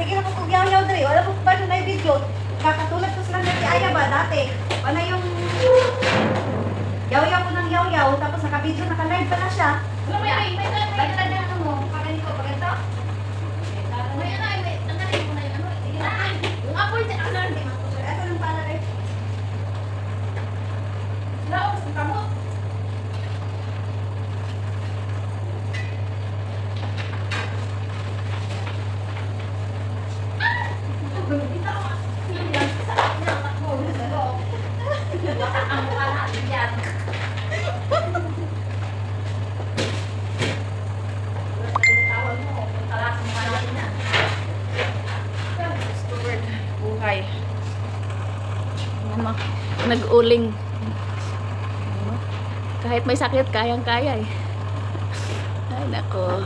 sige na po kung yaw-yaw dali. Wala po ba na yung video? Kakatulad ko sila na si Aya ba dati? Ano yung yaw-yaw ko ng yaw-yaw, tapos naka-video, naka-live pa na siya. Wala, may talaga ano mo. Paganito, paganito. May ano, may tanggalin mo na yung ano. Sige na. Yung apoy, ano, hindi matusok. Ito lang pala eh. Laos, ang kamot. Ang mukha natin yan. Tawag mo, talas mo natin yan. Buhay. Mama, nag-uling. Kahit may sakit, kayang-kaya eh. Ay, nako.